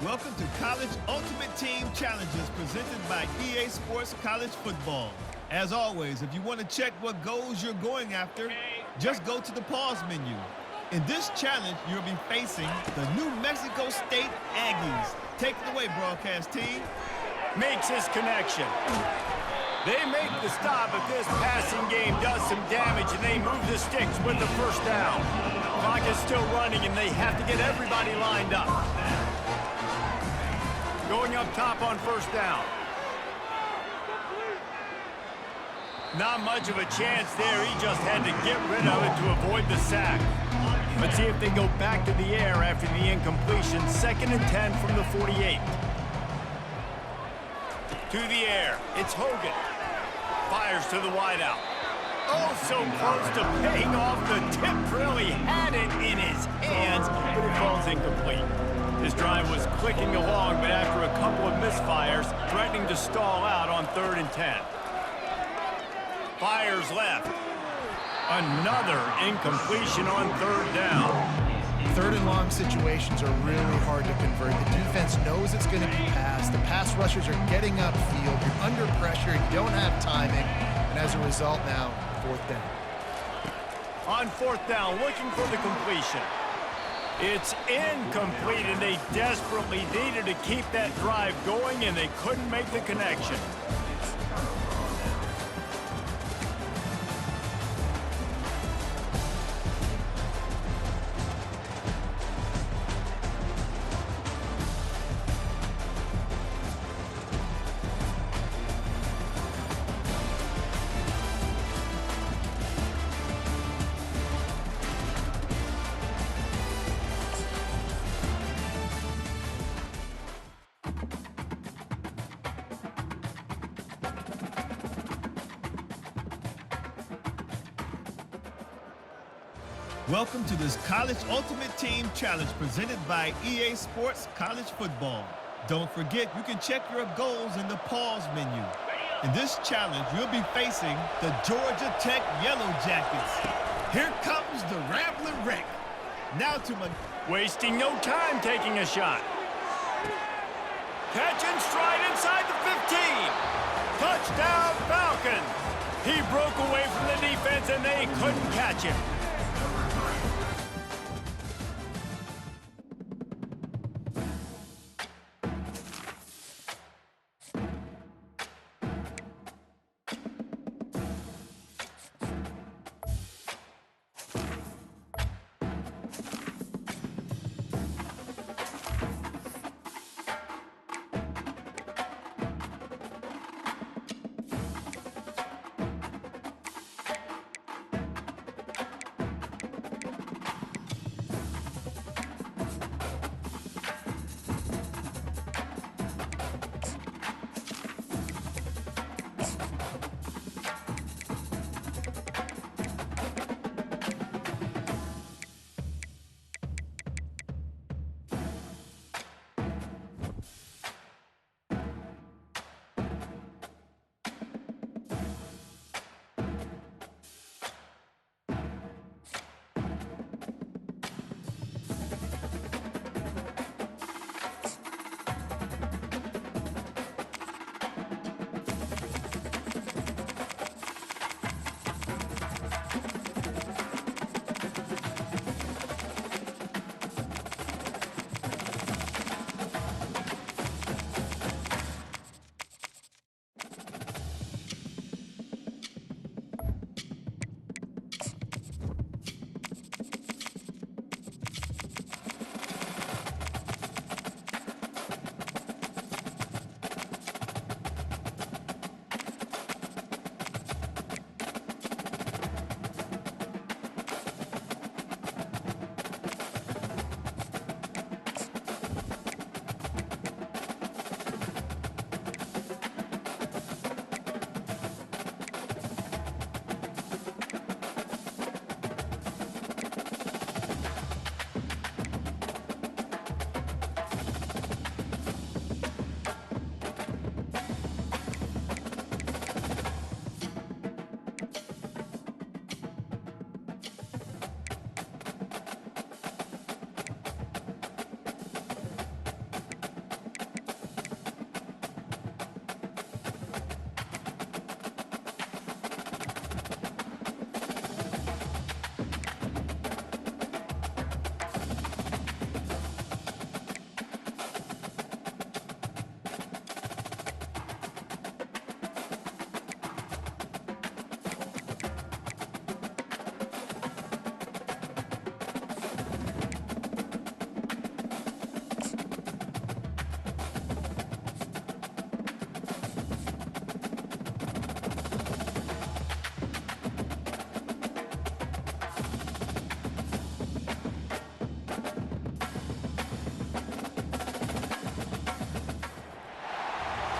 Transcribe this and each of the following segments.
Welcome to College Ultimate Team Challenges presented by EA Sports College Football. As always, if you want to check what goals you're going after, just go to the pause menu. In this challenge, you'll be facing the New Mexico State Aggies. Take it away, broadcast team. Makes his connection. They make the stop, but this passing game does some damage, and they move the sticks with the first down. Clock is still running, and they have to get everybody lined up. Going up top on first down. Not much of a chance there. He just had to get rid of it to avoid the sack. Let's see if they go back to the air after the incompletion. 2nd and 10 from the 48. To the air. It's Hogan. Fires to the wideout. Oh, so close to paying off. The tip really had it in his hands, but it falls incomplete. His drive was clicking along, but after a couple of misfires, threatening to stall out on 3rd and 10. Fires left. Another incompletion on 3rd down. 3rd and long situations are really hard to convert. The defense knows it's going to be passed. The pass rushers are getting upfield. You're under pressure. You don't have timing. And as a result now, 4th down. On 4th down, looking for the completion. It's incomplete, and they desperately needed to keep that drive going, and they couldn't make the connection. Welcome to this College Ultimate Team Challenge presented by EA Sports College Football. Don't forget, you can check your goals in the pause menu. In this challenge, you'll be facing the Georgia Tech Yellow Jackets. Here comes the Rambling Wreck. Now to my... Wasting no time taking a shot. Catch and stride inside the 15. Touchdown, Falcons. He broke away from the defense, and they couldn't catch him.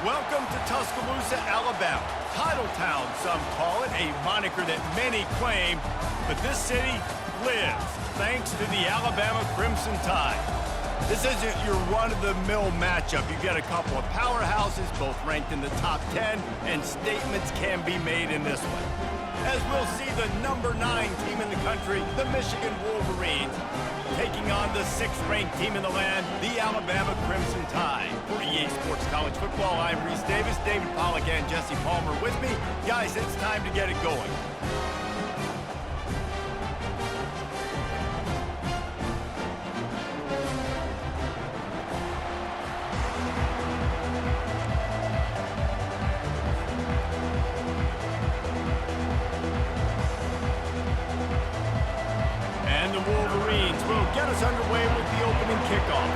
Welcome to Tuscaloosa, Alabama. Title Town, some call it, a moniker that many claim, but this city lives thanks to the Alabama Crimson Tide. This isn't your run-of-the-mill matchup. You've got a couple of powerhouses, both ranked in the top 10, and statements can be made in this one. As we'll see the number 9 team in the country, the Michigan Wolverines, taking on the 6th-ranked team in the land, the Alabama Crimson Tide. For EA Sports College Football, I'm Reese Davis, David Pollack and Jesse Palmer with me. Guys, it's time to get it going. Wolverines will get us underway with the opening kickoff.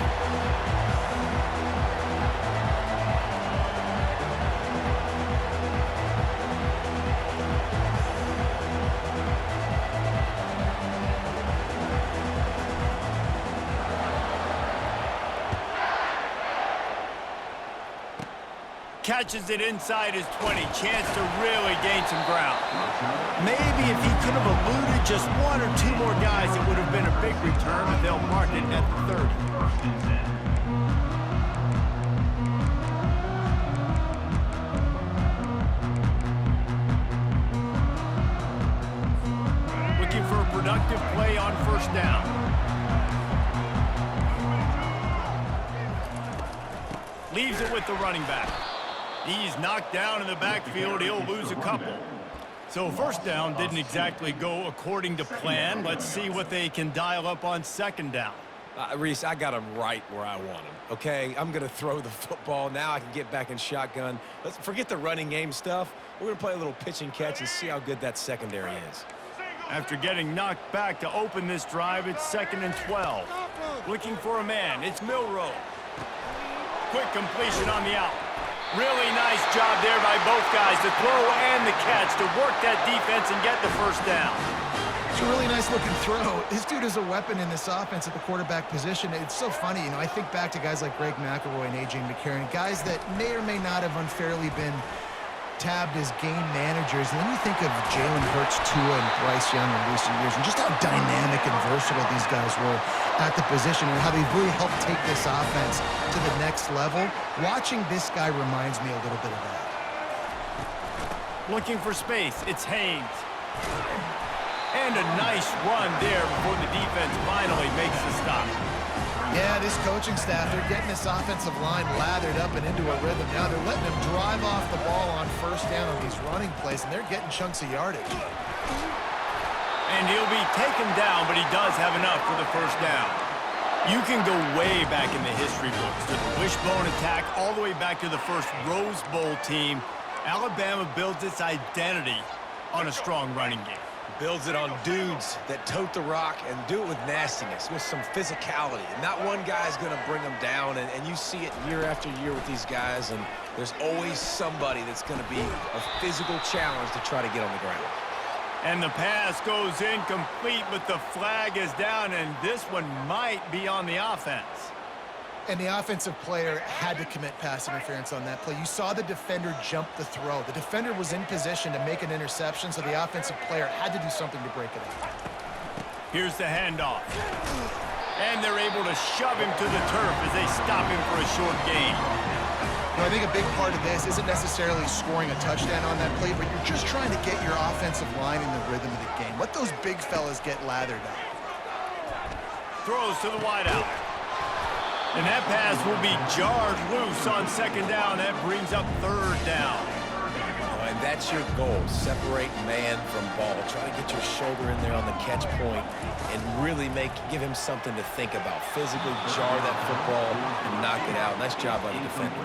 Catches it inside his 20. Chance to really gain some ground. Maybe if he could have eluded just 1 or 2 more guys, it would have been a big return, but they'll mark it at the 30. Looking for a productive play on first down. Leaves it with the running back. He's knocked down in the backfield. He'll lose a couple. So first down didn't exactly go according to plan. Let's see what they can dial up on second down. Reese, I got him right where I want him, okay? I'm going to throw the football. Now I can get back in shotgun. Let's forget the running game stuff. We're going to play a little pitch and catch and see how good that secondary is. After getting knocked back to open this drive, it's 2nd and 12. Looking for a man. It's Milroe. Quick completion on the out. Really nice job there by both guys, the throw and the catch, to work that defense and get the first down. It's a really nice-looking throw. This dude is a weapon in this offense at the quarterback position. It's so funny, you know, I think back to guys like Greg McElroy and A.J. McCarron, guys that may or may not have unfairly been tabbed as game managers. And then you think of Jalen Hurts, Tua, and Bryce Young in recent years, and just how dynamic and versatile these guys were at the position and how they've really helped take this offense to the next level. Watching this guy reminds me a little bit of that. Looking for space, it's Haynes. And a nice run there before the defense finally makes the stop. Yeah, this coaching staff, they're getting this offensive line lathered up and into a rhythm. Now they're letting them drive off the ball on first down on these running plays, and they're getting chunks of yardage. And he'll be taken down, but he does have enough for the first down. You can go way back in the history books to the wishbone attack, all the way back to the first Rose Bowl team. Alabama builds its identity on a strong running game. Builds it on dudes that tote the rock and do it with nastiness, with some physicality. And not one guy's going to bring them down, and you see it year after year with these guys, and there's always somebody that's going to be a physical challenge to try to get on the ground. And the pass goes incomplete, but the flag is down, and this one might be on the offense. And the offensive player had to commit pass interference on that play. You saw the defender jump the throw. The defender was in position to make an interception, so the offensive player had to do something to break it up. Here's the handoff. And they're able to shove him to the turf as they stop him for a short gain. You know, I think a big part of this isn't necessarily scoring a touchdown on that play, but you're just trying to get your offensive line in the rhythm of the game. Let those big fellas get lathered up. Throws to the wideout. And that pass will be jarred loose on second down. That brings up third down. And that's your goal. Separate man from ball. Try to get your shoulder in there on the catch point and really give him something to think about. Physically jar that football and knock it out. Nice job by the defender.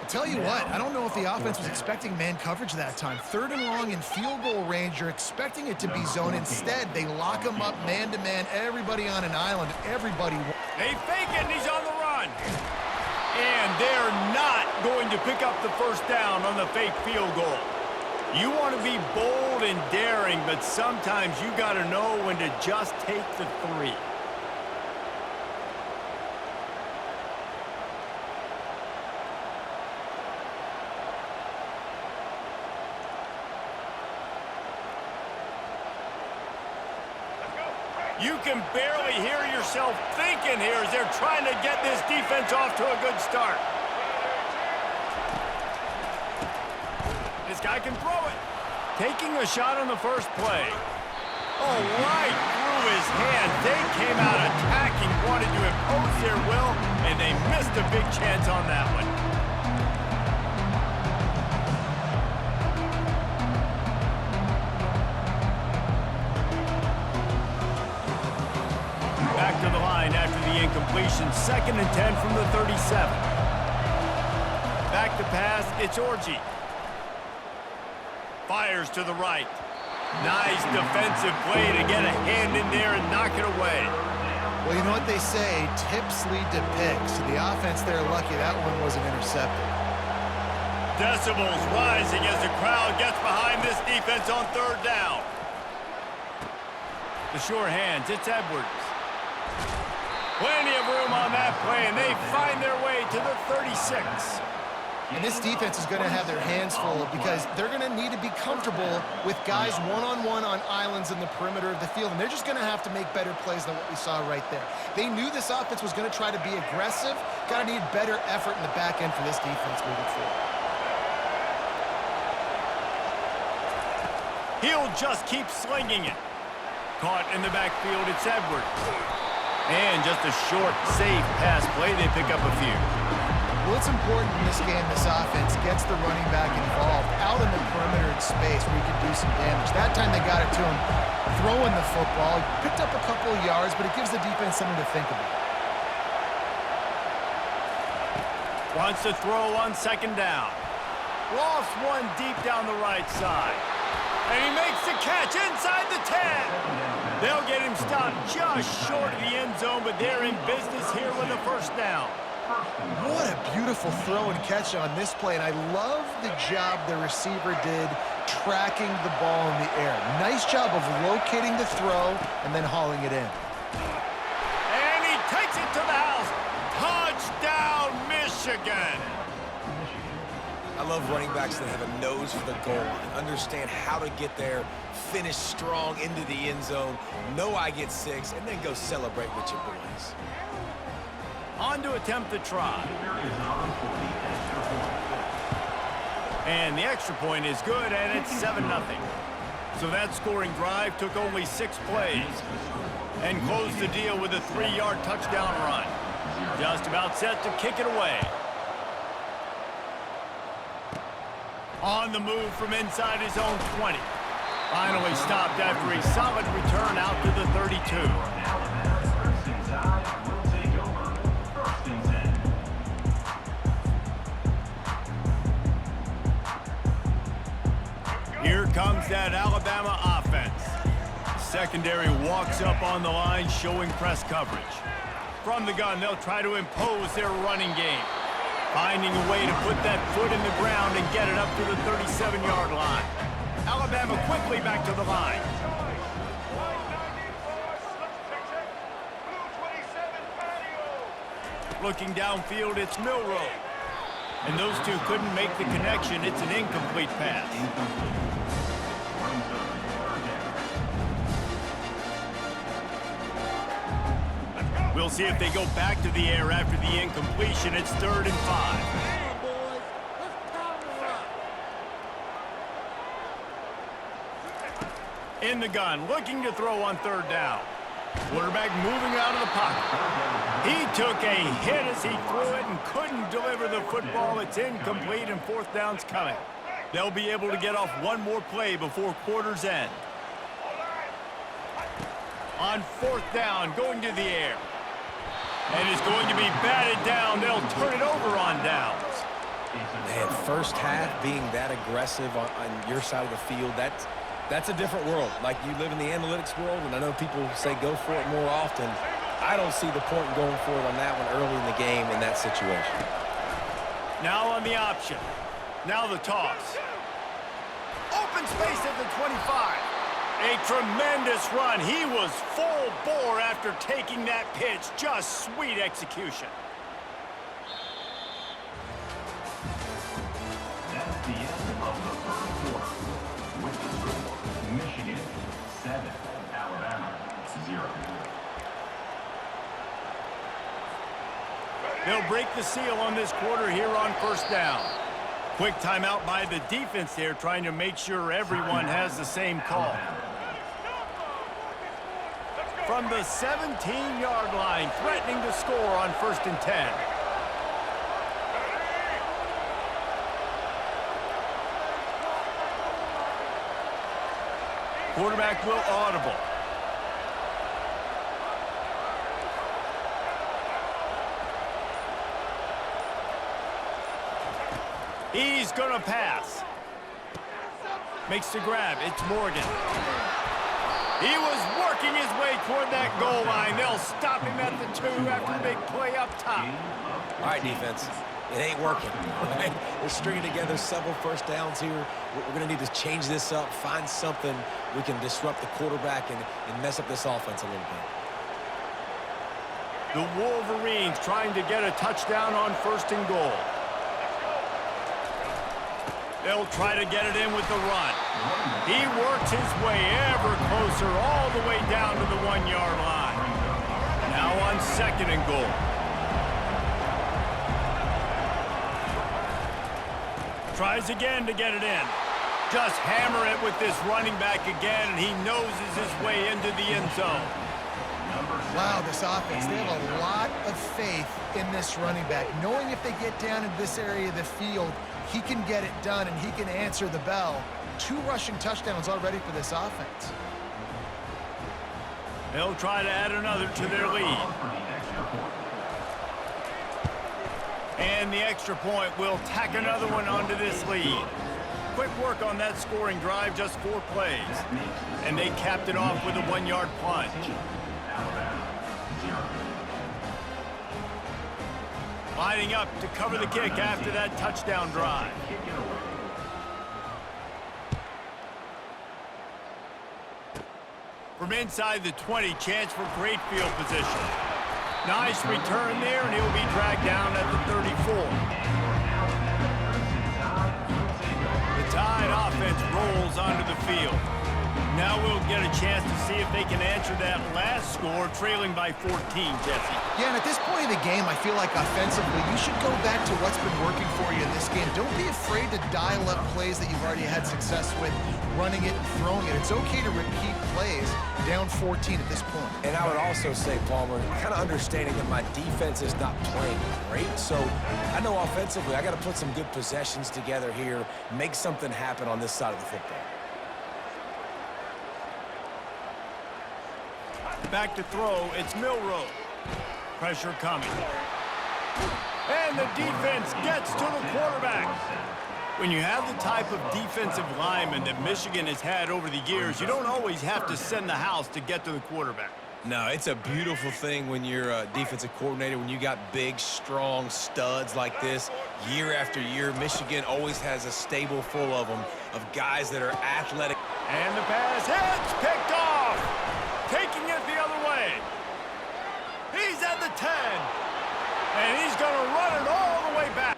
I'll tell you what, I don't know if the offense was expecting man coverage that time. 3rd and long in field goal range, you're expecting it to be zone. Instead, they lock him up man-to-man, everybody on an island, everybody. They fake it, and he's on the run. And they're not going to pick up the first down on the fake field goal. You want to be bold and daring, but sometimes you got to know when to just take the 3. You can barely hear yourself thinking here as they're trying to get this defense off to a good start. This guy can throw it. Taking a shot on the first play. Oh, right through his hand. They came out attacking, wanted to impose their will, and they missed a big chance on that one. Back to the line after the incompletion. 2nd and 10 from the 37. Back to pass, it's Orji. Fires to the right. Nice defensive play to get a hand in there and knock it away. Well, you know what they say, tips lead to picks. The offense, they're lucky that one wasn't intercepted. Decibels rising as the crowd gets behind this defense on 3rd down. The sure hands, it's Edwards. Plenty of room on that play, and they find their way to the 36. And this defense is going to have their hands full because they're going to need to be comfortable with guys one-on-one on islands in the perimeter of the field, and they're just going to have to make better plays than what we saw right there. They knew this offense was going to try to be aggressive. Got to need better effort in the back end for this defense moving forward. He'll just keep slinging it. Caught in the backfield, it's Edwards. And just a short, safe pass play. They pick up a few. Well, it's important in this game, this offense gets the running back involved out in the perimeter in space where he can do some damage. That time they got it to him throwing the football. He picked up a couple of yards, but it gives the defense something to think about. Wants to throw on 2nd down. Lost one deep down the right side. And he makes the catch inside the 10. They'll get him stopped just short of the end zone, but they're in business here with a 1st down. What a beautiful throw and catch on this play, and I love the job the receiver did tracking the ball in the air. Nice job of locating the throw and then hauling it in. And he takes it to the house. Touchdown, Michigan. I love running backs that have a nose for the goal line, understand how to get there, finish strong into the end zone, know I get 6, and then go celebrate with your boys. On to attempt the try. And the extra point is good, and it's 7-0. So that scoring drive took only 6 plays and closed the deal with a 3-yard touchdown run. Just about set to kick it away. On the move from inside his own 20. Finally stopped after a solid return out to the 32. Here comes that Alabama offense. Secondary walks up on the line, showing press coverage. From the gun, they'll try to impose their running game. Finding a way to put that foot in the ground and get it up to the 37-yard line. Alabama quickly back to the line. Looking downfield, it's Milroe. And those two couldn't make the connection. It's an incomplete pass. We'll see if they go back to the air after the incompletion. It's 3rd and 5. In the gun, looking to throw on 3rd down. Quarterback moving out of the pocket. He took a hit as he threw it and couldn't deliver the football. It's incomplete and 4th down's coming. They'll be able to get off one more play before quarter's end. On 4th down, going to the air. And it's going to be batted down. They'll turn it over on downs. Man, first half being that aggressive on your side of the field, that's a different world. Like, you live in the analytics world, and I know people say go for it more often. I don't see the point in going for it on that one early in the game in that situation. Now on the option. Now the toss. Open space at the 25. A tremendous run. He was full bore after taking that pitch. Just sweet execution. That's the end of the 3rd quarter. With the score, Michigan 7, Alabama 0. They'll break the seal on this quarter here on first down. Quick timeout by the defense there, trying to make sure everyone has the same call. From the 17-yard line, threatening to score on 1st and 10. Quarterback will audible. He's going to pass. Makes the grab. It's Morgan. He was working his way toward that goal line. They'll stop him at the 2 after the big play up top. All right, defense. It ain't working. Right? We're stringing together several first downs here. We're going to need to change this up, find something we can disrupt the quarterback and mess up this offense a little bit. The Wolverines trying to get a touchdown on 1st and goal. They'll try to get it in with the run. He works his way ever closer all the way down to the 1-yard line. Now on 2nd and goal. Tries again to get it in. Just hammer it with this running back again, and he noses his way into the end zone. Wow, this offense, they have a lot of faith in this running back, knowing if they get down into this area of the field, he can get it done and he can answer the bell. 2 rushing touchdowns already for this offense. They'll try to add another to their lead. And the extra point will tack another one onto this lead. Quick work on that scoring drive, just 4 plays. And they capped it off with a 1-yard plunge. Lining up to cover the kick after that touchdown drive. From inside the 20, chance for great field position. Nice return there, and he'll be dragged down at the 34. The Tide offense rolls onto the field. Now we'll get a chance to see if they can answer that last score, trailing by 14, Jesse. Yeah, and at this point in the game, I feel like offensively, you should go back to what's been working for you in this game. Don't be afraid to dial up plays that you've already had success with, running it and throwing it. It's okay to repeat plays down 14 at this point. And I would also say, Palmer, kind of understanding that my defense is not playing great, so I know offensively I got to put some good possessions together here, make something happen on this side of the football. Back to throw, it's Milroe. Pressure coming. And the defense gets to the quarterback. When you have the type of defensive lineman that Michigan has had over the years, you don't always have to send the house to get to the quarterback. No, it's a beautiful thing when you're a defensive coordinator, when you got big, strong studs like this. Year after year, Michigan always has a stable full of them, of guys that are athletic. And the pass hits, picked off. Taking it the other way. He's at the 10. And he's going to run it all the way back.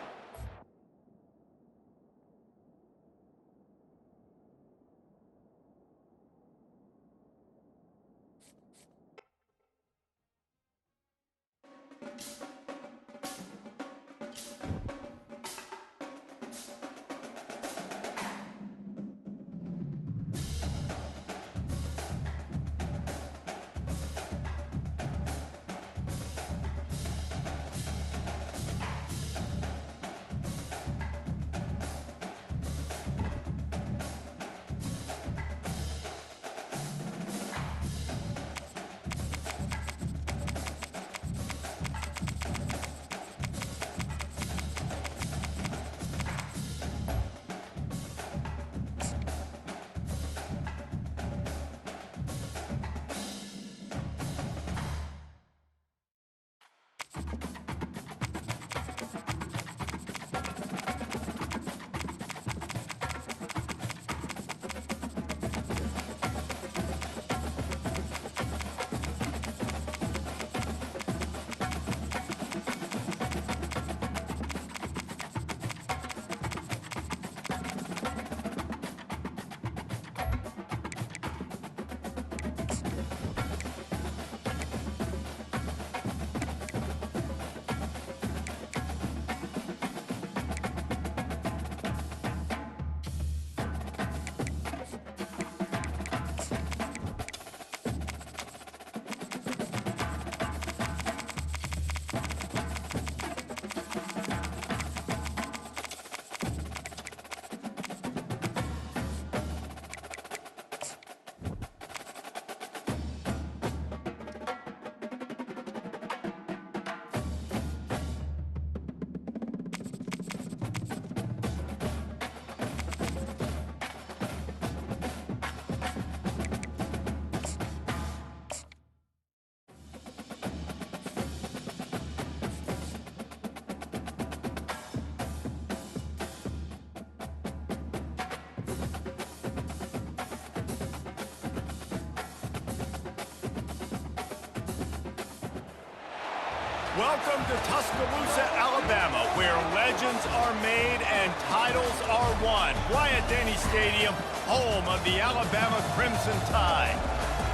Welcome to Tuscaloosa, Alabama, where legends are made and titles are won. Bryant-Denny Stadium, home of the Alabama Crimson Tide.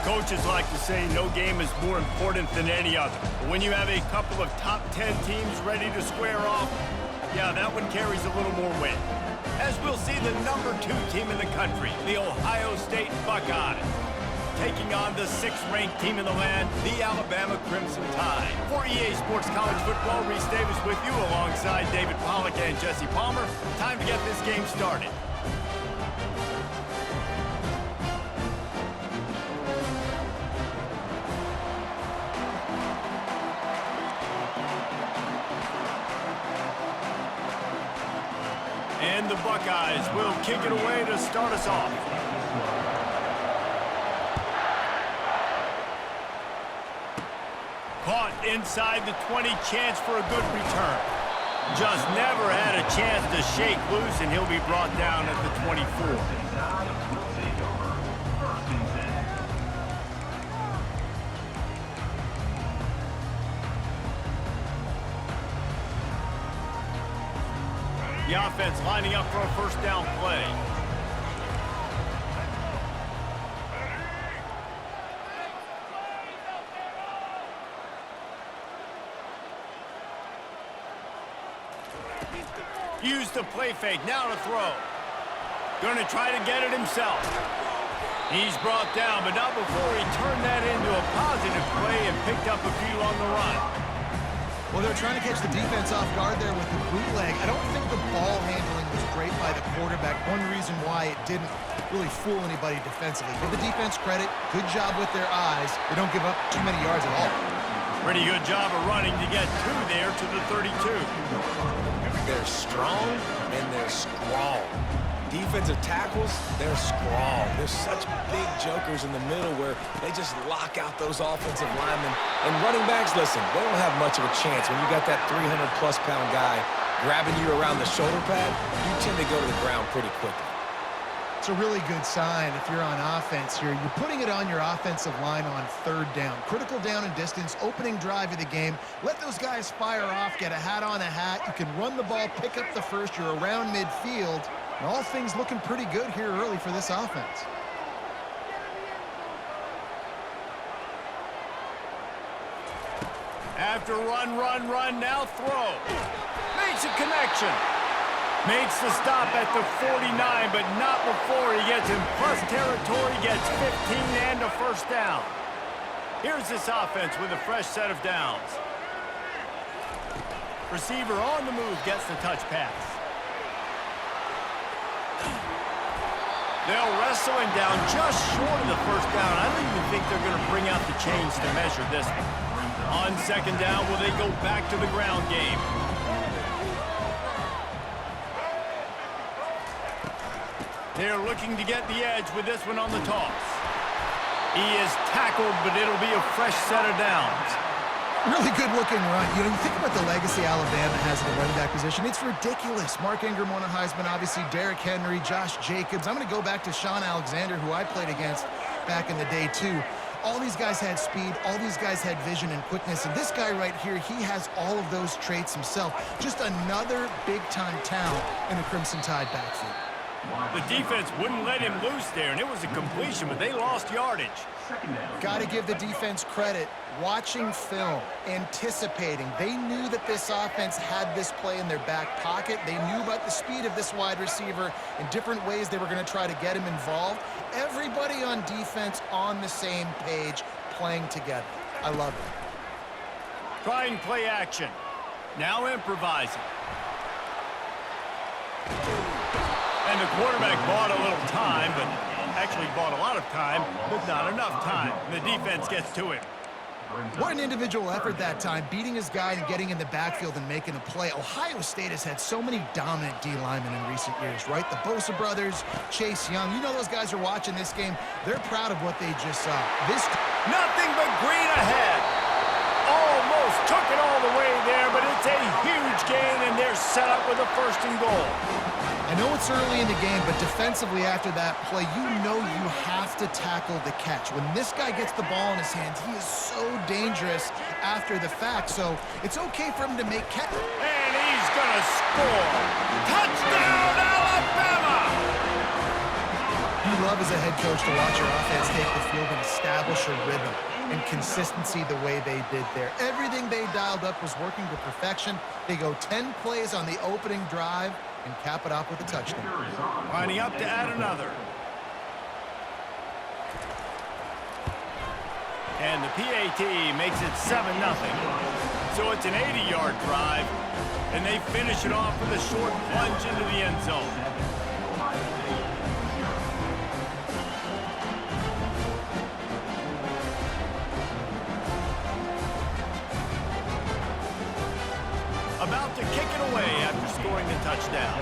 Coaches like to say no game is more important than any other. But when you have a couple of top 10 teams ready to square off, yeah, that one carries a little more weight. As we'll see the #2 team in the country, the Ohio State Buckeyes, taking on the 6th-ranked team in the land, the Alabama Crimson Tide. For EA Sports College Football, Reese Davis with you alongside David Pollack and Jesse Palmer. Time to get this game started. And the Buckeyes will kick it away to start us off. Caught inside the 20, chance for a good return. Just never had a chance to shake loose, and he'll be brought down at the 24. The offense lining up for a first down play. Use the play fake, now to throw. Going to try to get it himself. He's brought down, but not before he turned that into a positive play and picked up a few on the run. Well, they're trying to catch the defense off guard there with the bootleg. I don't think the ball handling was great by the quarterback. One reason why it didn't really fool anybody defensively. Give the defense credit. Good job with their eyes. They don't give up too many yards at all. Pretty good job of running to get 2 there to the 32. They're strong and they're strong. Defensive tackles, they're strong. There's such big jokers in the middle where they just lock out those offensive linemen. And running backs, listen, they don't have much of a chance. When you got that 300-plus pound guy grabbing you around the shoulder pad, you tend to go to the ground pretty quickly. It's a really good sign if you're on offense here. You're putting it on your offensive line on 3rd down. Critical down and distance, opening drive of the game. Let those guys fire off, get a hat on a hat. You can run the ball, pick up the first. You're around midfield. And all things looking pretty good here early for this offense. After run, now throw. Makes a connection. Makes the stop at the 49, but not before he gets in plus territory, gets 15 and a first down. Here's this offense with a fresh set of downs. Receiver on the move gets the touch pass. They'll wrestle him down just short of the first down. I don't even think they're going to bring out the chains to measure this one. On 2nd down, will they go back to the ground game? They're looking to get the edge with this one on the toss. He is tackled, but it'll be a fresh set of downs. Really good-looking run. You know, you think about the legacy Alabama has in the running back position. It's ridiculous. Mark Ingram won a Heisman, obviously Derrick Henry, Josh Jacobs. I'm going to go back to Sean Alexander, who I played against back in the day, too. All these guys had speed. All these guys had vision and quickness. And this guy right here, he has all of those traits himself. Just another big-time talent in the Crimson Tide backfield. The defense wouldn't let him loose there, and it was a completion, but they lost yardage. Got to give the defense credit. Watching film, anticipating. They knew that this offense had this play in their back pocket. They knew about the speed of this wide receiver and different ways they were going to try to get him involved. Everybody on defense on the same page, playing together. I love it. Trying play action. Now improvising. And the quarterback bought a little time, but actually bought a lot of time, but not enough time. The defense gets to him. What an individual effort that time, beating his guy and getting in the backfield and making a play. Ohio State has had so many dominant D linemen in recent years, right? The Bosa brothers, Chase Young. You know those guys are watching this game. They're proud of what they just saw. Nothing but green ahead. Almost took it all the way there, but it's a huge gain, and they're set up with a 1st and goal. And I know it's early in the game, but defensively after that play, you know you have to tackle the catch. When this guy gets the ball in his hands, he is so dangerous after the fact. So it's okay for him to make catch. And he's going to score. Touchdown, Alabama! You love as a head coach to watch your offense take the field and establish a rhythm and consistency the way they did there. Everything they dialed up was working to perfection. They go 10 plays on the opening drive and cap it off with a touchdown. Lining up to add another. And the PAT makes it 7-0. So it's an 80-yard drive, and they finish it off with a short plunge into the end zone. About to kick it away after scoring the touchdown.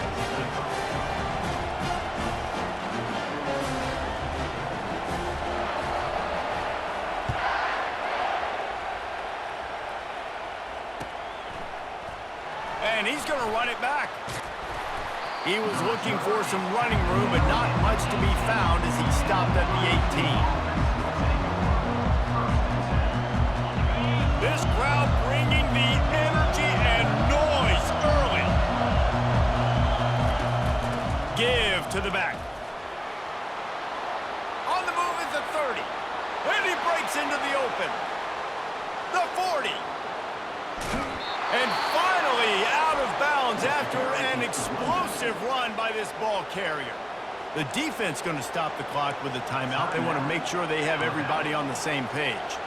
And he's going to run it back. He was looking for some running room, but not much to be found as he stopped at the 18. This crowd bringing the energy and noise early. Give to the back. On the move is the 30. And he breaks into the open. The 40. And finally out of bounds after an explosive run by this ball carrier. The defense going to stop the clock with a timeout. They want to make sure they have everybody on the same page.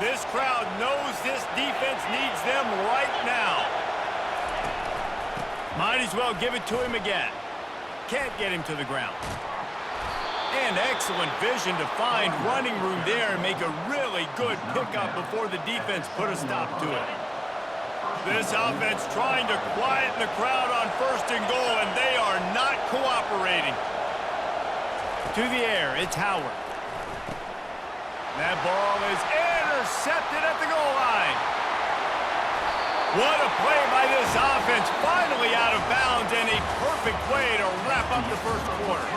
This crowd knows this defense needs them right now. Might as well give it to him again. Can't get him to the ground. And excellent vision to find running room there and make a really good pickup before the defense put a stop to it. This offense trying to quieten the crowd on 1st and goal, and they are not cooperating. To the air, it's Howard. That ball is intercepted at the goal line. What a play by this offense. Finally out of bounds and a perfect way to wrap up the first quarter.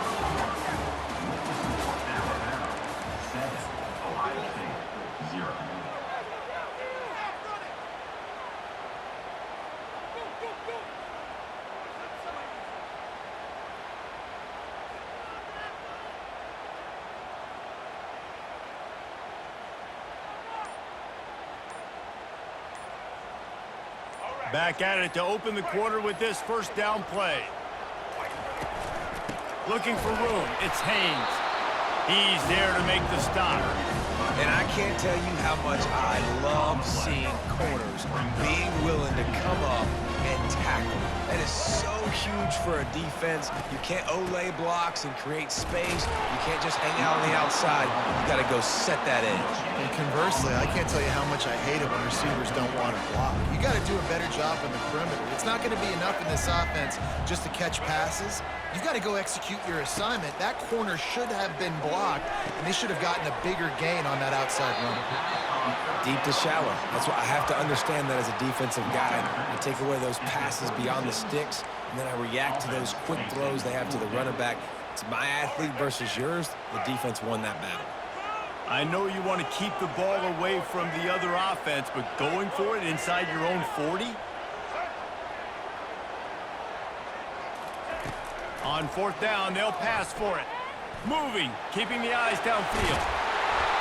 Back at it to open the quarter with this first down play. Looking for room. It's Haynes. He's there to make the stop. And I can't tell you how much I love seeing corners being willing to come up and tackle. That is so huge for a defense. You can't olay blocks and create space. You can't just hang out on the outside. You got to go set that edge. And conversely, I can't tell you how much I hate it when receivers don't want to block. You got to do a better job on the perimeter. It's not going to be enough in this offense just to catch passes. You've got to go execute your assignment. That corner should have been blocked, and they should have gotten a bigger gain on that outside run. Deep to shallow. That's what I have to understand that as a defensive guy. I take away those passes beyond the sticks, and then I react to those quick throws they have to the running back. It's my athlete versus yours. The defense won that battle. I know you want to keep the ball away from the other offense, but going for it inside your own 40? On 4th down, they'll pass for it. Moving, keeping the eyes downfield.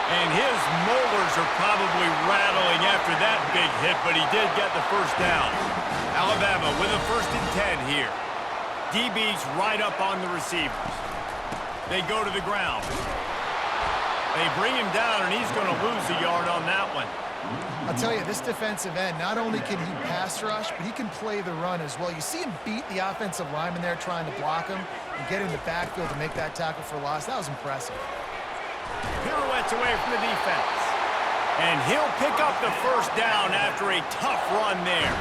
And his molars are probably rattling after that big hit, but he did get the first down. Alabama with a 1st and 10 here. DB's right up on the receivers. They go to the ground. They bring him down, and he's going to lose a yard on that one. I'll tell you, this defensive end, not only can he pass rush, but he can play the run as well. You see him beat the offensive lineman there trying to block him and get in the backfield to make that tackle for loss. That was impressive. Pirouettes away from the defense. And he'll pick up the first down after a tough run there.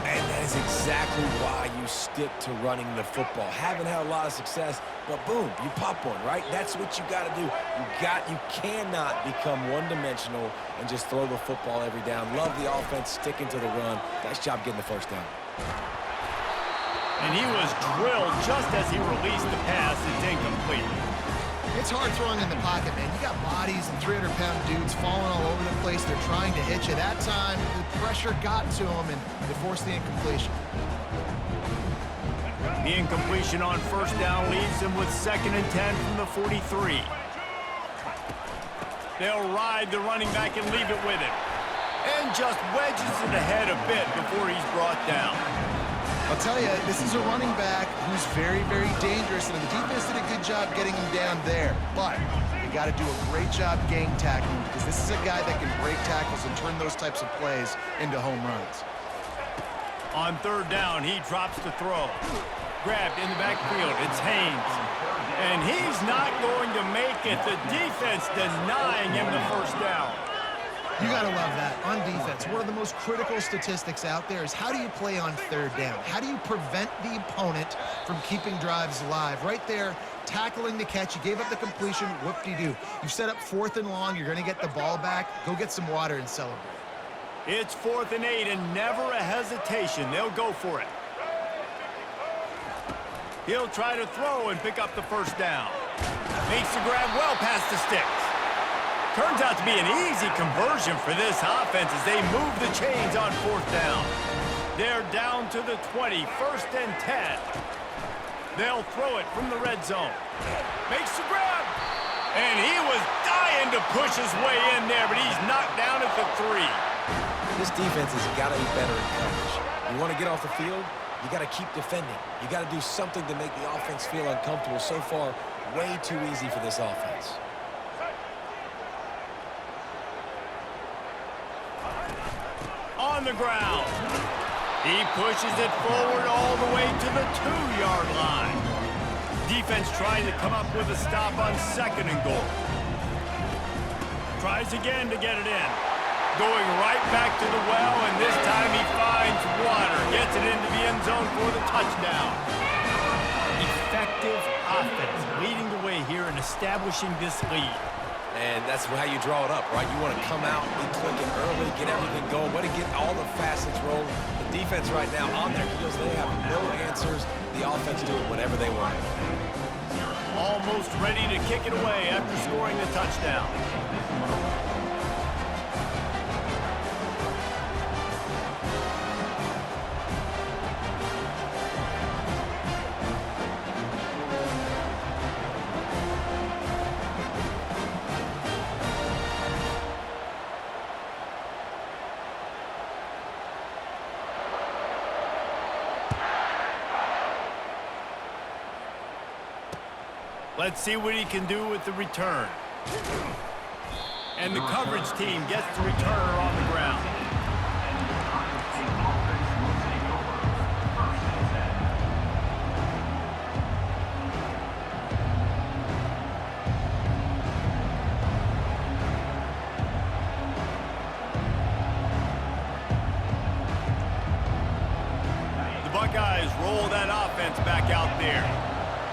And that is is exactly why you stick to running the football. Haven't had a lot of success, but boom, you pop one, right? That's what you got to do. You cannot become one-dimensional and just throw the football every down. Love the offense sticking to the run. Nice job getting the first down. And he was drilled just as he released the pass. It's incomplete. It's hard throwing in the pocket, man. You got bodies and 300-pound dudes falling all over the place. They're trying to hit you. That time, the pressure got to them, and they forced the incompletion. The incompletion on first down leaves him with 2nd and 10 from the 43. They'll ride the running back and leave it with him. And just wedges it ahead a bit before he's brought down. I'll tell you, this is a running back who's very, very dangerous, and the defense did a good job getting him down there. But you got to do a great job gang tackling, because this is a guy that can break tackles and turn those types of plays into home runs. On 3rd down, he drops to throw. Grabbed in the backfield, it's Haynes. And he's not going to make it. The defense denying him the first down. You got to love that. On defense, one of the most critical statistics out there is how do you play on 3rd down? How do you prevent the opponent from keeping drives alive? Right there, tackling the catch. You gave up the completion. Whoop-de-doo. You've set up 4th and long. You're going to get the ball back. Go get some water and celebrate. It's 4th and 8 and never a hesitation. They'll go for it. He'll try to throw and pick up the first down. Makes the grab well past the sticks. Turns out to be an easy conversion for this offense as they move the chains on 4th down. They're down to the 20, 1st and 10. They'll throw it from the red zone. Makes the grab. And he was dying to push his way in there, but he's knocked down at the 3. This defense has got to be better in coverage. You want to get off the field, you got to keep defending. You got to do something to make the offense feel uncomfortable. So far, way too easy for this offense. On the ground. He pushes it forward all the way to the 2-yard line. Defense trying to come up with a stop on 2nd and goal. Tries again to get it in. Going right back to the well, and this time he finds water. Gets it into the end zone for the touchdown. Effective offense leading the way here and establishing this lead. And that's how you draw it up, right? You want to come out, be clicking early, get everything going, way to get all the facets rolling. The defense right now on their heels, they have no answers. The offense doing whatever they want. Almost ready to kick it away after scoring the touchdown. Let's see what he can do with the return. And the coverage team gets the returner on the ground. The Buckeyes roll that offense back out there.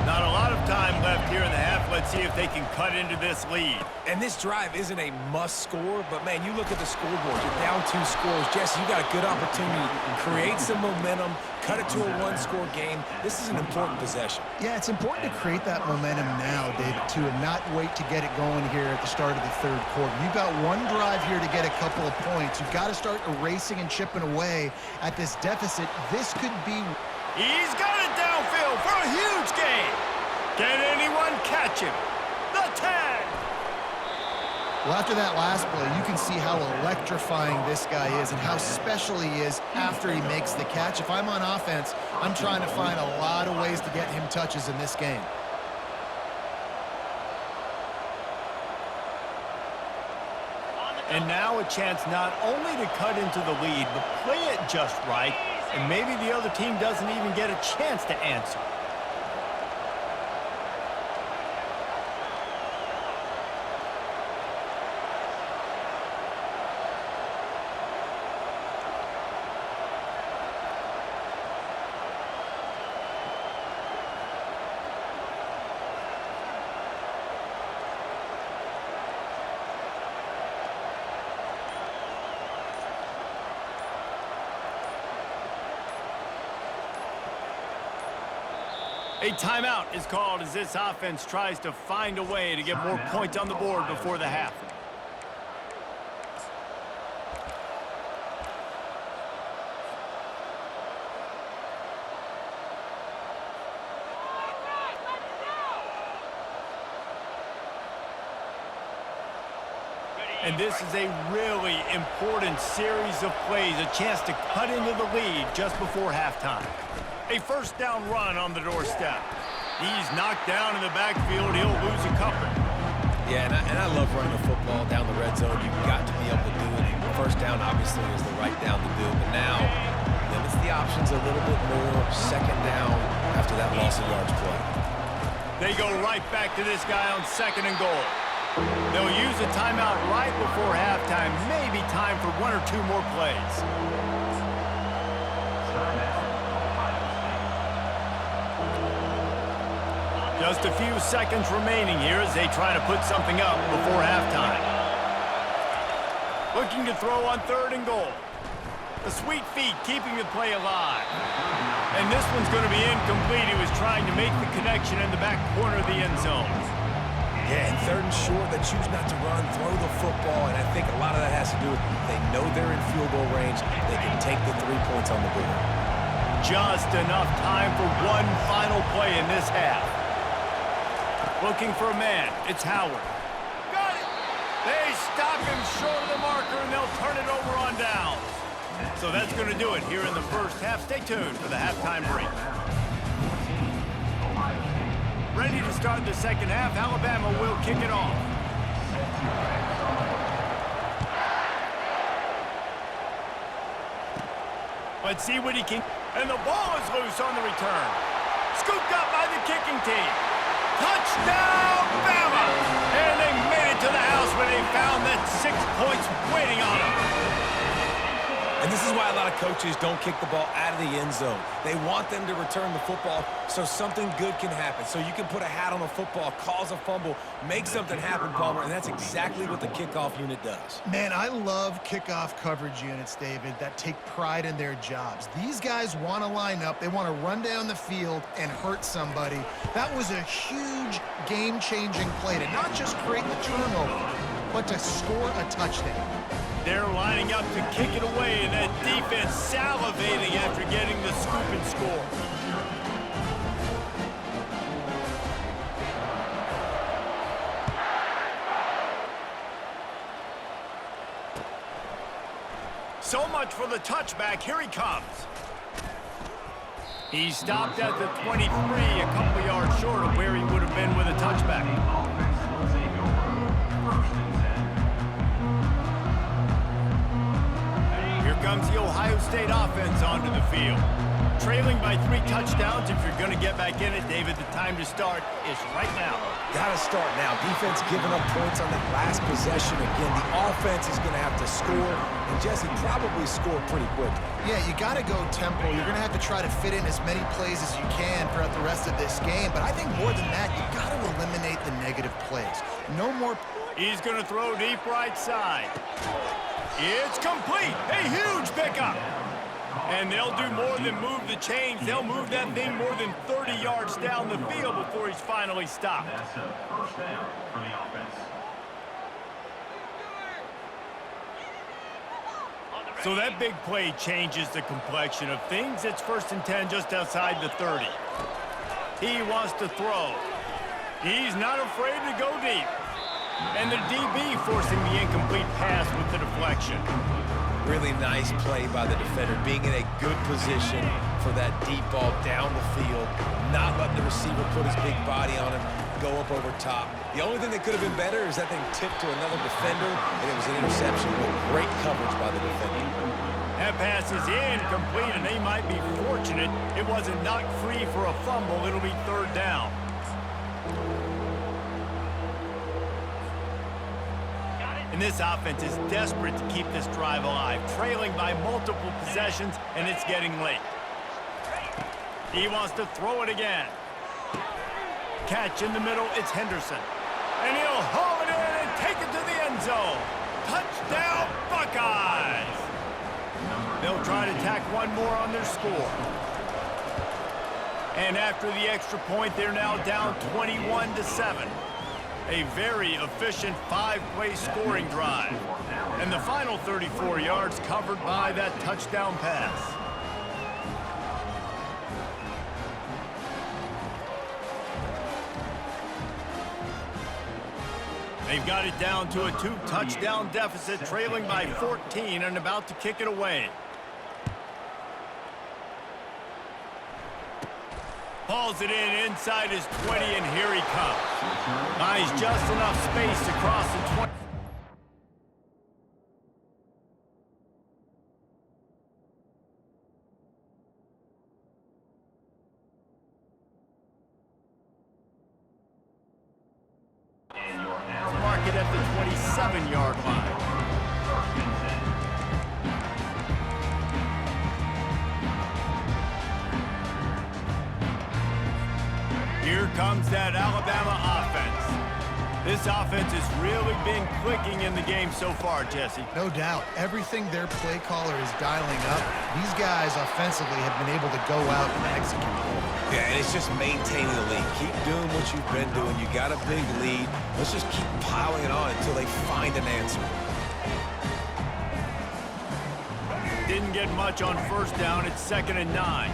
Not a lot of time left here in the half. Let's see if they can cut into this lead. And this drive isn't a must score, but man, you look at the scoreboard, you're down 2 scores. Jesse, you got a good opportunity to create some momentum, cut it to a 1-score game. This is an important possession. Yeah, it's important to create that momentum now, David, too, and not wait to get it going here at the start of the 3rd quarter. You've got one drive here to get a couple of points. You've got to start erasing and chipping away at this deficit. This could be... He's got it downfield for a huge gain. Can anyone catch him? The tag. Well, after that last play, you can see how electrifying this guy is and how special he is after he makes the catch. If I'm on offense, I'm trying to find a lot of ways to get him touches in this game. And now a chance not only to cut into the lead, but play it just right, and maybe the other team doesn't even get a chance to answer. A timeout is called as this offense tries to find a way to get more points on the board before the half. And this is a really important series of plays, a chance to cut into the lead just before halftime. A first down run on the doorstep. He's knocked down in the backfield. He'll lose a couple. Yeah, and I love running the football down the red zone. You've got to be able to do it. First down, obviously, is the right down to do. But now, limits the options a little bit more. Second down after that loss of yards play. They go right back to this guy on 2nd and goal. They'll use a timeout right before halftime. Maybe time for 1 or 2 more plays. Just a few seconds remaining here as they try to put something up before halftime. Looking to throw on 3rd and goal. The sweet feet keeping the play alive. And this one's going to be incomplete. He was trying to make the connection in the back corner of the end zone. Yeah, and 3rd and short, they choose not to run, throw the football, and I think a lot of that has to do with they know they're in field goal range. They can take the 3 points on the board. Just enough time for one final play in this half. Looking for a man. It's Howard. Got it! They stop him short of the marker, and they'll turn it over on downs. So that's going to do it here in the first half. Stay tuned for the halftime break. Ready to start the second half. Alabama will kick it off. Let's see what he can. And the ball is loose on the return. Scooped up by the kicking team. Touchdown, Bama! And they made it to the house where they found that 6 points waiting on them. And this is why a lot of coaches don't kick the ball out of the end zone. They want them to return the football so something good can happen. So you can put a hat on a football, cause a fumble, make something happen, Palmer, and that's exactly what the kickoff unit does. Man, I love kickoff coverage units, David, that take pride in their jobs. These guys want to line up. They want to run down the field and hurt somebody. That was a huge game-changing play to not just create the turnover, but to score a touchdown. They're lining up to kick it away, and that defense salivating after getting the scoop and score. So much for the touchback. Here he comes. He stopped at the 23, a couple yards short of where he would have been with a touchback. Comes the Ohio State offense onto the field. Trailing by 3 touchdowns. If you're going to get back in it, David, the time to start is right now. Got to start now. Defense giving up points on that last possession. Again, the offense is going to have to score, and Jesse probably score pretty quick. Yeah, you got to go tempo. You're going to have to try to fit in as many plays as you can throughout the rest of this game. But I think more than that, you got to eliminate the negative plays. No more. He's going to throw deep right side. It's complete. A huge pickup. And they'll do more than move the chains. They'll move that thing more than 30 yards down the field before he's finally stopped. That's a first down for the offense. So that big play changes the complexion of things. It's 1st and 10 just outside the 30. He wants to throw. He's not afraid to go deep. And the DB forcing the incomplete pass with the deflection. Really nice play by the defender, being in a good position for that deep ball down the field, not letting the receiver put his big body on him, go up over top. The only thing that could have been better is that thing tipped to another defender, and it was an interception with great coverage by the defender. That pass is incomplete, and they might be fortunate it wasn't knocked free for a fumble. It'll be 3rd down. And this offense is desperate to keep this drive alive, trailing by multiple possessions, and it's getting late. He wants to throw it again. Catch in the middle, it's Henderson. And he'll haul it in and take it to the end zone. Touchdown, Buckeyes! They'll try to tack one more on their score. And after the extra point, they're now down 21-7. A very efficient 5-play scoring drive. And the final 34 yards covered by that touchdown pass. They've got it down to a 2-touchdown deficit, trailing by 14 and about to kick it away. Hauls it in inside his 20, and here he comes. Buys just enough space to cross the 20. And you're now Mark it at the 27-yard line. Here comes that Alabama offense. This offense has really been clicking in the game so far, Jesse. No doubt. Everything their play caller is dialing up, these guys offensively have been able to go out and execute. Yeah, and it's just maintaining the lead. Keep doing what you've been doing. You got a big lead. Let's just keep piling it on until they find an answer. Didn't get much on first down. It's 2nd and 9.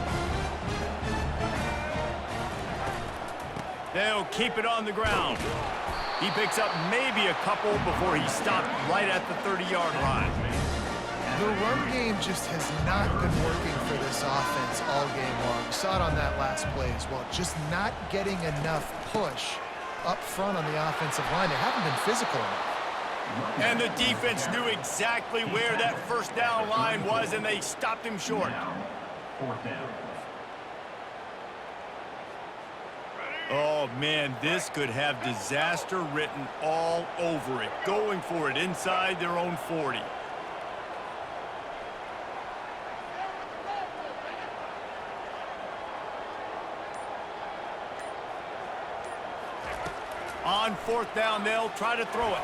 They'll keep it on the ground. He picks up maybe a couple before he stopped right at the 30-yard line. The run game just has not been working for this offense all game long. We saw it on that last play as well. Just not getting enough push up front on the offensive line. They haven't been physical enough. And the defense knew exactly where that first down line was, and they stopped him short. fourth down. Oh, man, this could have disaster written all over it. Going for it inside their own 40. On 4th down, they'll try to throw it.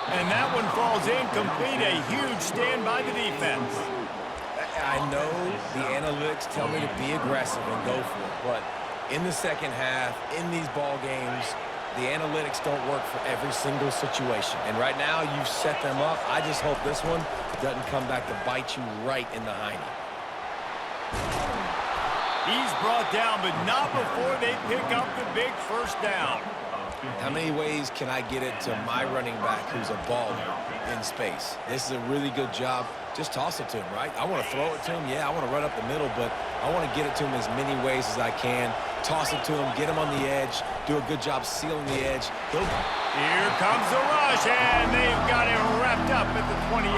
And that one falls incomplete. A huge stand by the defense. I know the analytics tell me to be aggressive and go for it, but in the second half, in these ball games, the analytics don't work for every single situation. And right now, you've set them up. I just hope this one doesn't come back to bite you right in the hiney. He's brought down, but not before they pick up the big first down. How many ways can I get it to my running back who's a baller in space? This is a really good job. Just toss it to him, right? I want to throw it to him. Yeah, I want to run up the middle, but I want to get it to him as many ways as I can. Toss it to him, get him on the edge, do a good job sealing the edge. Here comes the rush, and they've got it wrapped up at the 28.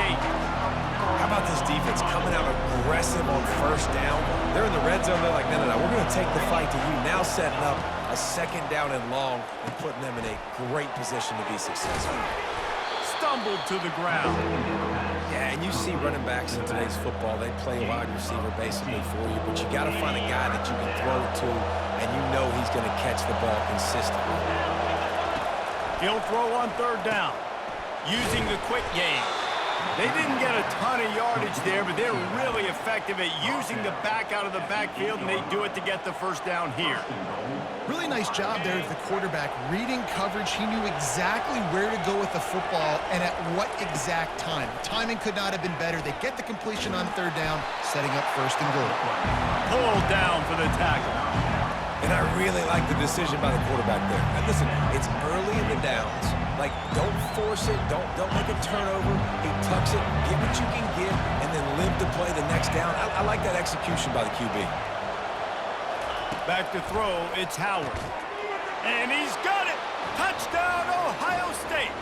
How about this defense coming out aggressive on first down? They're in the red zone. They're like, no, we're going to take the fight to you. Now setting up a 2nd down and long and putting them in a great position to be successful. Stumbled to the ground. Yeah, and you see running backs in today's football, they play wide receiver basically for you, but you got to find a guy that you can throw it to, and you know he's going to catch the ball consistently. He'll throw on 3rd down, using the quick game. They didn't get a ton of yardage there, but they're really effective at using the back out of the backfield, and they do it to get the first down here. Really nice job there of the quarterback. Reading coverage, he knew exactly where to go with the football and at what exact time. The timing could not have been better. They get the completion on 3rd down, setting up 1st and goal. Pulled down for the tackle. And I really like the decision by the quarterback there. And listen, it's early in the downs. Like, don't force it. Don't make a turnover. He tucks it, get what you can get, and then live to play the next down. I like that execution by the QB. Back to throw, it's Howard. And he's got it! Touchdown, Ohio State!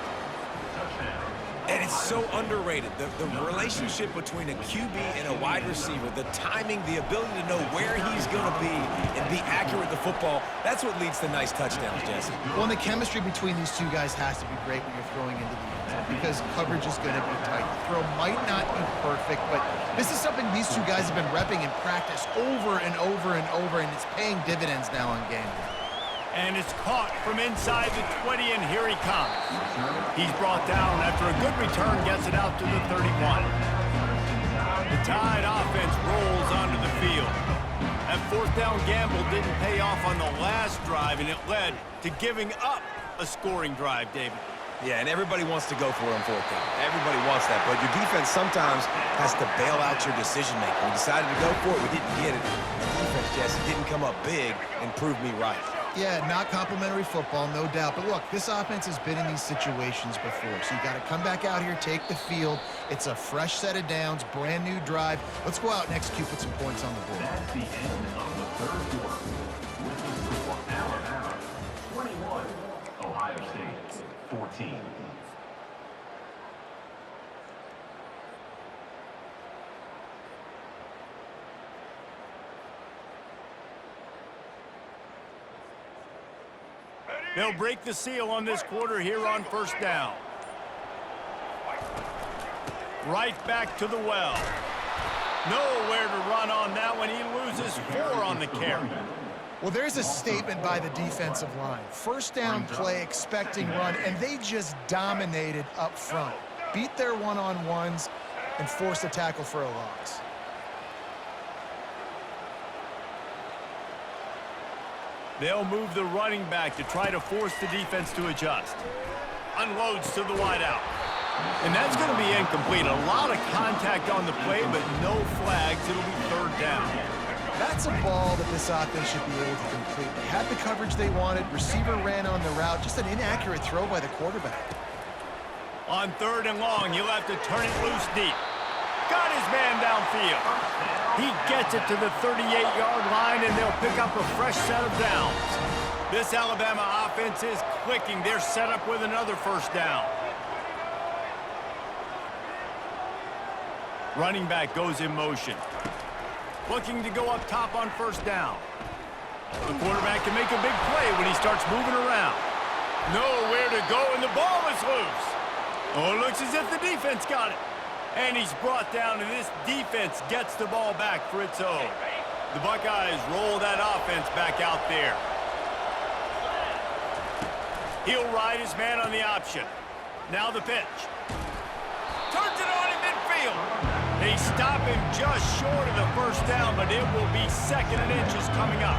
And it's so underrated. The relationship between a QB and a wide receiver, the timing, the ability to know where he's going to be and be accurate with the football, that's what leads to nice touchdowns, Jesse. Well, and the chemistry between these two guys has to be great when you're throwing into the end zone because coverage is going to be tight. The throw might not be perfect, but this is something these two guys have been repping in practice over and over and over, and it's paying dividends now on game day. And it's caught from inside the 20, and here he comes. He's brought down after a good return, gets it out to the 31. The Tide offense rolls onto the field. That fourth down gamble didn't pay off on the last drive, and it led to giving up a scoring drive, David. Yeah, and everybody wants to go for it on fourth down. Everybody wants that, but your defense sometimes has to bail out your decision-making. We decided to go for it. We didn't get it. The defense, Jesse, didn't come up big and prove me right. Yeah, not complimentary football, no doubt. But look, this offense has been in these situations before, so you got to come back out here, take the field. It's a fresh set of downs, brand new drive. Let's go out and execute with some points on the board. That's the end of the third quarter. With the score, Alabama 21, Ohio State 14. They'll break the seal on this quarter here on first down. Right back to the well. Nowhere to run on that one. He loses 4 on the carry. Well, there's a statement by the defensive line. First down play, expecting run, and they just dominated up front. Beat their one-on-ones and forced a tackle for a loss. They'll move the running back to try to force the defense to adjust. Unloads to the wideout. And that's going to be incomplete. A lot of contact on the play, but no flags. It'll be third down. That's a ball that this offense should be able to complete. They had the coverage they wanted. Receiver ran on the route. Just an inaccurate throw by the quarterback. On third and long, he'll have to turn it loose deep. Got his man downfield. He gets it to the 38-yard line, and they'll pick up a fresh set of downs. This Alabama offense is clicking. They're set up with another first down. Running back goes in motion. Looking to go up top on first down. The quarterback can make a big play when he starts moving around. Nowhere to go, and the ball is loose. Oh, it looks as if the defense got it. And he's brought down, and this defense gets the ball back for its own. The Buckeyes roll that offense back out there. He'll ride his man on the option. Now the pitch. Turns it on in midfield. They stop him just short of the first down, but it will be second and inches coming up.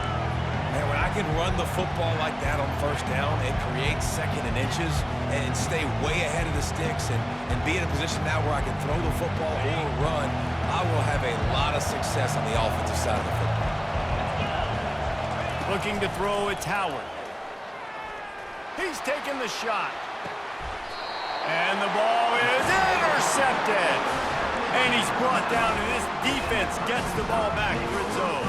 Man, when I can run the football like that on first down and create second and inches and stay way ahead of the sticks and be in a position now where I can throw the football or run, I will have a lot of success on the offensive side of the football. Looking to throw, it's Howard. He's taking the shot. And the ball is intercepted. And he's brought down, and this defense gets the ball back for its own.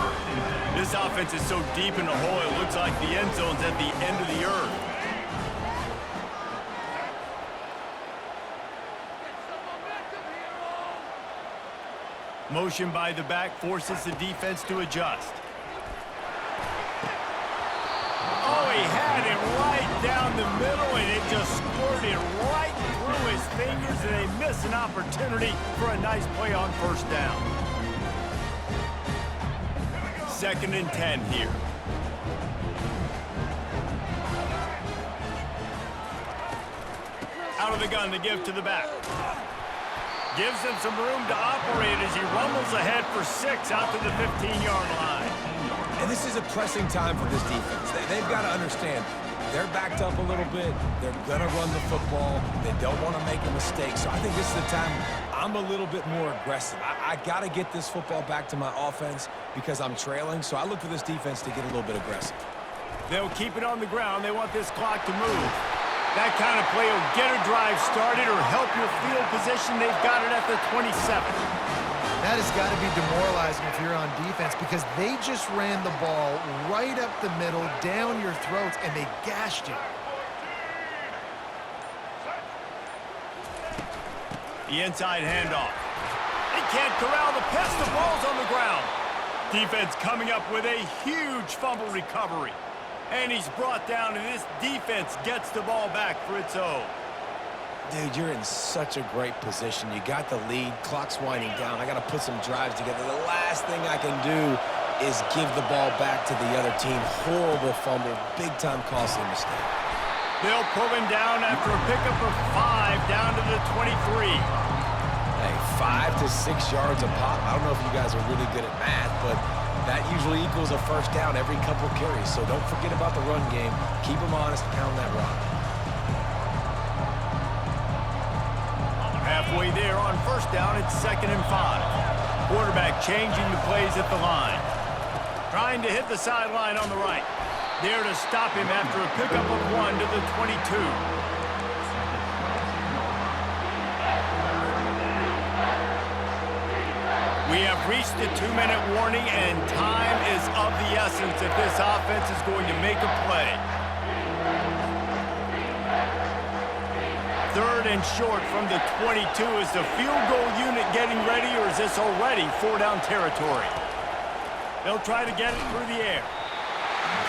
This offense is so deep in the hole, it looks like the end zone's at the end of the earth. Motion by the back forces the defense to adjust. Oh, he had it right down the middle, and it just squirted right through his fingers, and they miss an opportunity for a nice play on first down. Second and 10 here. Out of the gun to give to the back. Gives him some room to operate as he rumbles ahead for 6 out to the 15-yard line. And this is a pressing time for this defense. They've got to understand, they're backed up a little bit. They're going to run the football. They don't want to make a mistake. So I think this is the time I'm a little bit more aggressive. I got to get this football back to my offense because I'm trailing. So I look for this defense to get a little bit aggressive. They'll keep it on the ground. They want this clock to move. That kind of play will get a drive started or help your field position. They've got it at the 27. That has got to be demoralizing if you're on defense because they just ran the ball right up the middle, down your throats, and they gashed you. The inside handoff. They can't corral the pass. The ball's on the ground. Defense coming up with a huge fumble recovery. And he's brought down, and this defense gets the ball back for its own. Dude, you're in such a great position. You got the lead. Clock's winding down. I got to put some drives together. The last thing I can do is give the ball back to the other team. Horrible fumble. Big-time costly mistake. They'll pull him down after a pickup of 5 down to the 23. Hey, 5 to 6 yards a pop. I don't know if you guys are really good at math, but That usually equals a first down every couple carries, so don't forget about the run game. Keep them honest, pound that rock. Halfway there on first down, it's 2nd and 5. Quarterback changing the plays at the line. Trying to hit the sideline on the right. There to stop him after a pickup of 1 to the 22. We have reached the 2-minute warning, and time is of the essence if this offense is going to make a play. 3rd and short from the 22. Is the field goal unit getting ready, or is this already 4-down territory? They'll try to get it through the air.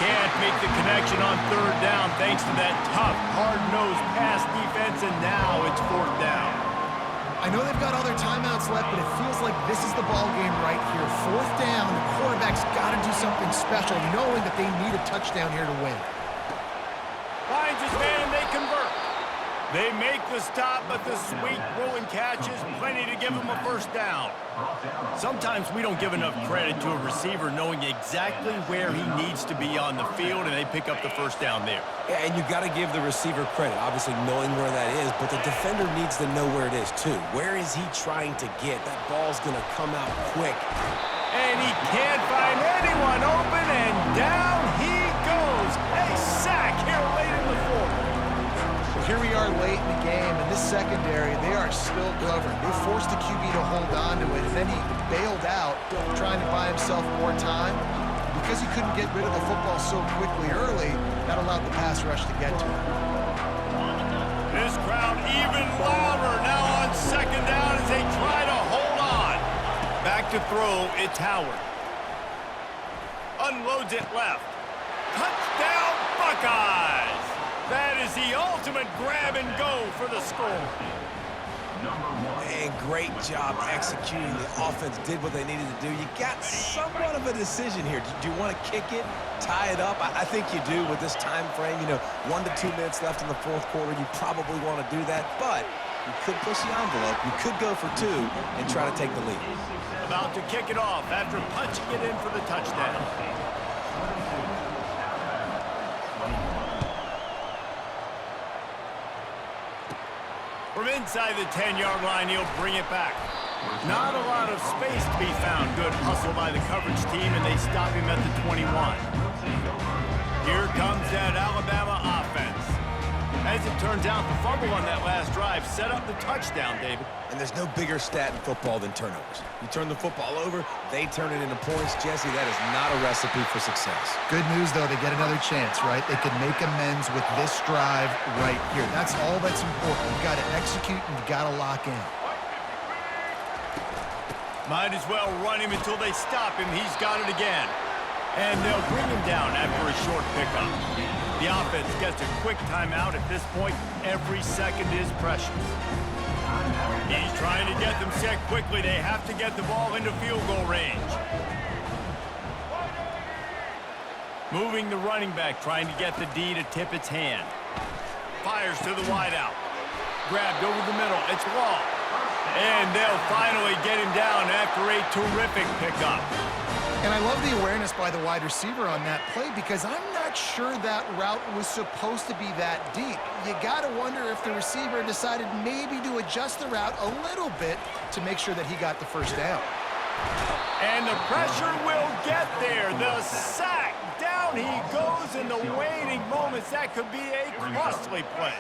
Can't make the connection on 3rd down thanks to that tough, hard-nosed pass defense, and now it's 4th down. I know they've got all their timeouts left, but it feels like this is the ball game right here. 4th down, the quarterback's got to do something special, knowing that they need a touchdown here to win. Finds his man, and they convert. They make the stop, but the sweet throw and catch is plenty to give them a first down. Sometimes we don't give enough credit to a receiver knowing exactly where he needs to be on the field, and they pick up the first down there. Yeah, and you've got to give the receiver credit, obviously knowing where that is, but the defender needs to know where it is too. Where is he trying to get? That ball's going to come out quick. And he can't find anyone open, and down he goes. A sack here late in the 4th. Here we are late in the game, and this secondary, they are still covered. They forced the QB to hold on to it, and then he bailed out, trying to buy himself more time. Because he couldn't get rid of the football so quickly early, that allowed the pass rush to get to him. This crowd even louder now on 2nd down as they try to hold on. Back to throw, it's Howard. Unloads it left. Touchdown, Buckeyes! That is the ultimate grab and go for the score. And great job executing. The offense did what they needed to do. You got somewhat of a decision here. Do you want to kick it, tie it up? I think you do with this time frame. 1 to 2 minutes left in the 4th quarter. You probably want to do that, but you could push the envelope. You could go for 2 and try to take the lead. About to kick it off after punching it in for the touchdown. From inside the 10-yard line, he'll bring it back. Not a lot of space to be found. Good hustle by the coverage team, and they stop him at the 21. Here comes that Alabama offense. As it turns out, the fumble on that last drive set up the touchdown, David. And there's no bigger stat in football than turnovers. You turn the football over, they turn it into points. Jesse, that is not a recipe for success. Good news, though, they get another chance, right? They can make amends with this drive right here. That's all that's important. You got to execute and you got to lock in. Might as well run him until they stop him. He's got it again. And they'll bring him down after a short pickup. The offense gets a quick timeout. At this point, every second is precious. He's trying to get them set quickly. They have to get the ball into field goal range. Moving the running back, trying to get the D to tip its hand. Fires to the wideout. Grabbed over the middle. It's Law. And they'll finally get him down after a terrific pickup. And I love the awareness by the wide receiver on that play because I'm not sure that route was supposed to be that deep. You got to wonder if the receiver decided maybe to adjust the route a little bit to make sure that he got the first down. And the pressure will get there. The sack. Down he goes in the waiting moments. That could be a costly play.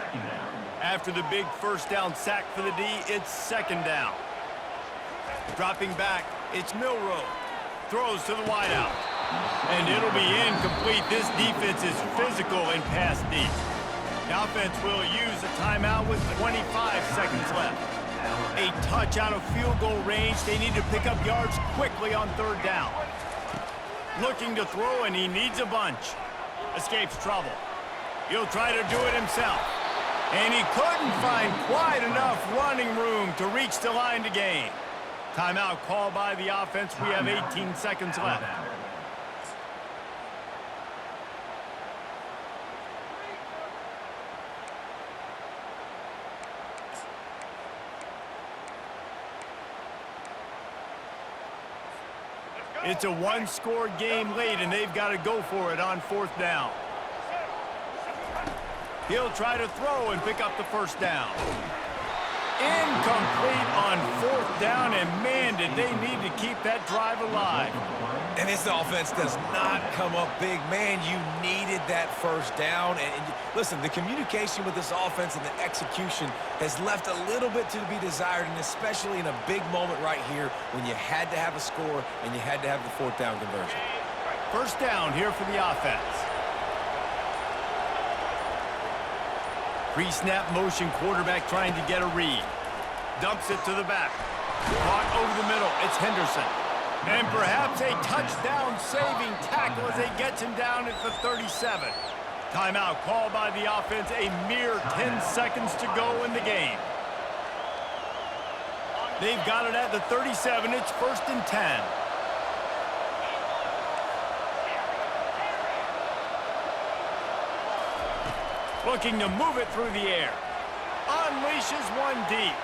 After the big first down sack for the D, it's 2nd down. Dropping back, it's Milroe. Throws to the wideout. And it'll be incomplete. This defense is physical and pass deep. The offense will use a timeout with 25 seconds left. A touch out of field goal range. They need to pick up yards quickly on 3rd down. Looking to throw, and he needs a bunch. Escapes trouble. He'll try to do it himself. And he couldn't find quite enough running room to reach the line to gain. Timeout called by the offense. We have 18 seconds left. It's a one-score game late, and they've got to go for it on 4th down. He'll try to throw and pick up the first down. Incomplete on 4th down, and man, did they need to keep that drive alive. And this offense does not come up big. Man, you needed that first down. And listen, the communication with this offense and the execution has left a little bit to be desired, and especially in a big moment right here when you had to have a score and you had to have the 4th down conversion. First down here for the offense. Pre-snap motion, quarterback trying to get a read. Dumps it to the back. Caught over the middle. It's Henderson. And perhaps a touchdown-saving tackle as they gets him down at the 37. Timeout called by the offense. A mere 10 seconds to go in the game. They've got it at the 37. It's 1st and 10. Looking to move it through the air. Unleashes one deep.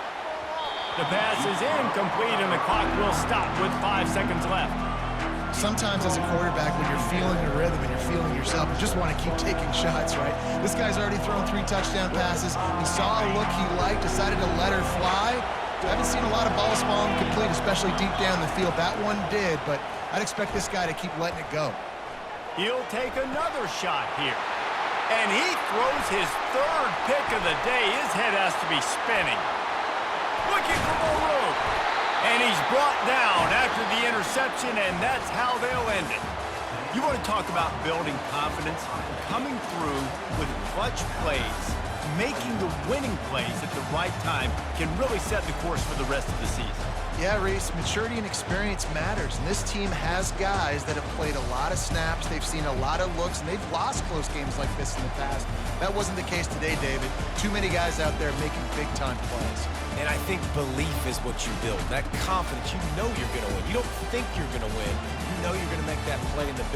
The pass is incomplete, and the clock will stop with 5 seconds left. Sometimes as a quarterback, when you're feeling the rhythm and you're feeling yourself, you just want to keep taking shots, right? This guy's already thrown 3 touchdown passes. He saw a look he liked, decided to let her fly. I haven't seen a lot of balls fall incomplete, especially deep down the field. That one did, but I'd expect this guy to keep letting it go. He'll take another shot here. And he throws his 3rd pick of the day. His head has to be spinning. Looking for more room. And he's brought down after the interception, and that's how they'll end it. You want to talk about building confidence? Coming through with clutch plays, making the winning plays at the right time can really set the course for the rest of the season. Yeah, Reese, maturity and experience matters, and this team has guys that have played a lot of snaps, they've seen a lot of looks, and they've lost close games like this in the past. That wasn't the case today, David. Too many guys out there making big-time plays. And I think belief is what you build. That confidence, you know you're going to win. You don't think you're going to win. You know you're going to make that play in the big